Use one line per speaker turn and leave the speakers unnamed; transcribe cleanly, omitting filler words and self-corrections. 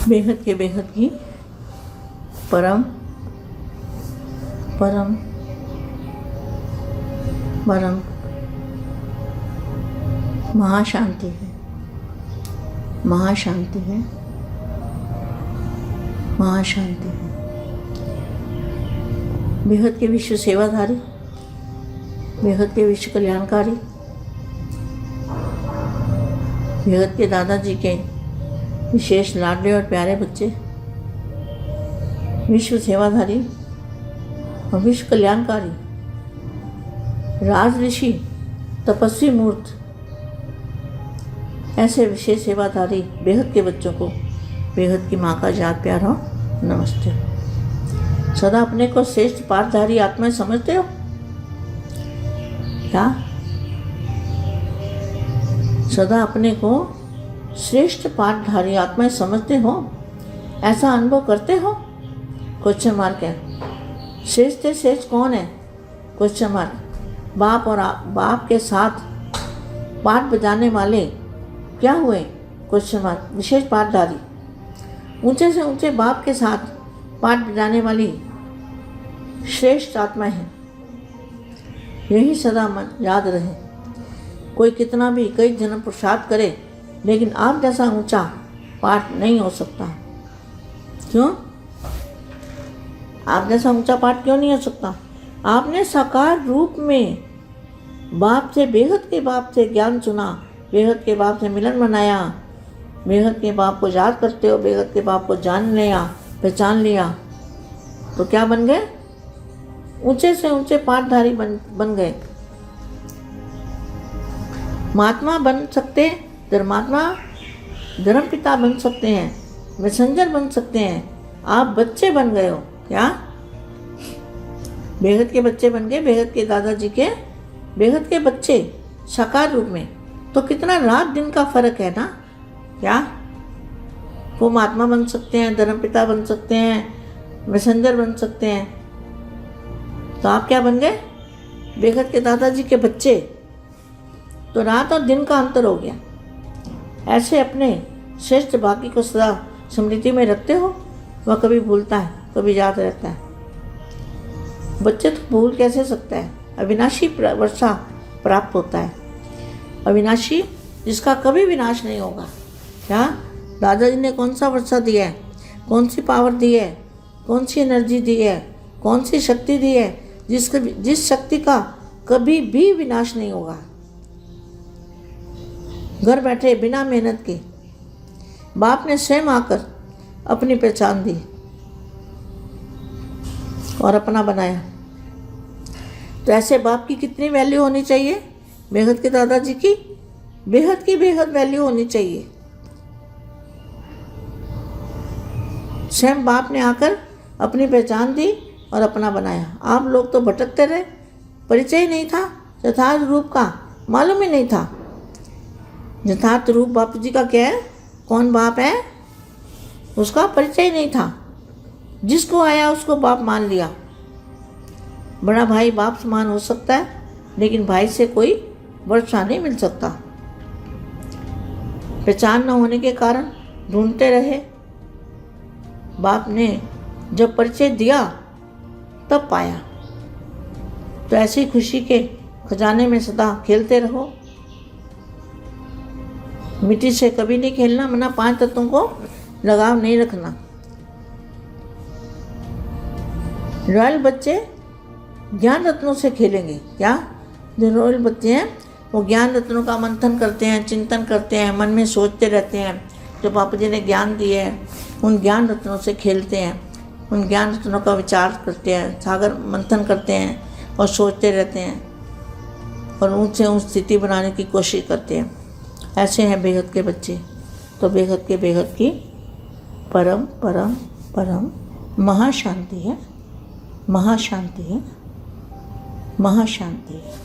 बेहद के बेहद की परम परम परम महाशांति है, महाशांति है, महाशांति है। बेहद के विश्व सेवाधारी, बेहद के विश्व कल्याणकारी, बेहद के दादाजी के विशेष लाडले और प्यारे बच्चे, विश्व सेवाधारी और विश्व कल्याणकारी, राज ऋषि, तपस्वी मूर्त, ऐसे विशेष सेवाधारी बेहद के बच्चों को बेहद की माँ का याद प्यार हो, नमस्ते। सदा अपने को श्रेष्ठ पाठधारी आत्मा समझते हो क्या? सदा अपने को श्रेष्ठ पाठधारी आत्मा समझते हो? ऐसा अनुभव करते हो? क्वेश्चन मार्क है। श्रेष्ठ से श्रेष्ठ कौन है? Question mark. बाप और बाप के साथ पाठ बजाने वाले क्या हुए? Question mark. विशेष पाठधारी, ऊंचे से ऊंचे बाप के साथ पाठ बजाने वाली श्रेष्ठ आत्मा है। यही सदा मन याद रहे। कोई कितना भी कई जन्म पुरुषार्थ करे, लेकिन आप जैसा ऊंचा पाठ नहीं हो सकता। क्यों? आप जैसा ऊंचा पाठ क्यों नहीं हो सकता? आपने साकार रूप में बाप से, बेहद के बाप से ज्ञान सुना, बेहद के बाप से मिलन मनाया, बेहद के बाप को याद करते हो, बेहद के बाप को जान लिया, पहचान लिया, तो क्या बन गए? ऊंचे से ऊंचे पाठधारी बन गए। महात्मा बन सकते, धर्मात्मा, धर्मपिता बन सकते हैं, मैसेंजर बन सकते हैं। आप बच्चे बन गए हो क्या? बेहद के बच्चे बन गए, बेहद के दादाजी के बेहद के बच्चे साकार रूप में। तो कितना रात दिन का फर्क है ना? क्या वो महात्मा बन सकते हैं, धर्मपिता बन सकते हैं, मैसेंजर बन सकते हैं, तो आप क्या बन गए? बेहद के दादाजी के बच्चे। तो रात और दिन का अंतर हो गया। ऐसे अपने श्रेष्ठ भाग्य को सदा स्मृति में रखते हो। वह कभी भूलता है, कभी याद रहता है। बच्चे तो भूल कैसे सकता है? अविनाशी वर्षा प्राप्त होता है, अविनाशी जिसका कभी विनाश नहीं होगा। क्या दादाजी ने कौन सा वर्षा दिया है? कौन सी पावर दी है? कौन सी एनर्जी दी है? कौन सी शक्ति दी है जिस शक्ति का कभी भी विनाश नहीं होगा? घर बैठे बिना मेहनत के बाप ने स्वयं आकर अपनी पहचान दी और अपना बनाया। तो ऐसे बाप की कितनी वैल्यू होनी चाहिए? बेहद के दादाजी की बेहद वैल्यू होनी चाहिए। स्वयं बाप ने आकर अपनी पहचान दी और अपना बनाया। आप लोग तो भटकते रहे, परिचय ही नहीं था, यथार्थ रूप का मालूम ही नहीं था। यथार्थ रूप बापू जी का क्या है? कौन बाप है? उसका परिचय ही नहीं था। जिसको आया उसको बाप मान लिया। बड़ा भाई बाप समान हो सकता है, लेकिन भाई से कोई वर्षा नहीं मिल सकता। पहचान न होने के कारण ढूंढते रहे। बाप ने जब परिचय दिया तब पाया। तो ऐसी खुशी के खजाने में सदा खेलते रहो। मिट्टी से कभी नहीं खेलना, मना 5 तत्वों को लगाव नहीं रखना। रॉयल बच्चे ज्ञान रत्नों से खेलेंगे। क्या? जो रॉयल बच्चे हैं वो ज्ञान रत्नों का मंथन करते हैं, चिंतन करते हैं, मन में सोचते रहते हैं। जो बापू जी ने ज्ञान दिए हैं उन ज्ञान रत्नों से खेलते हैं, उन ज्ञान रत्नों का विचार करते हैं, सागर मंथन करते हैं और सोचते रहते हैं और ऊंचे ऊंच स्थिति बनाने की कोशिश करते हैं। ऐसे हैं बेहद के बच्चे। तो बेहद के बेहद की परम परम परम महाशांति है, महाशांति है, महाशांति है।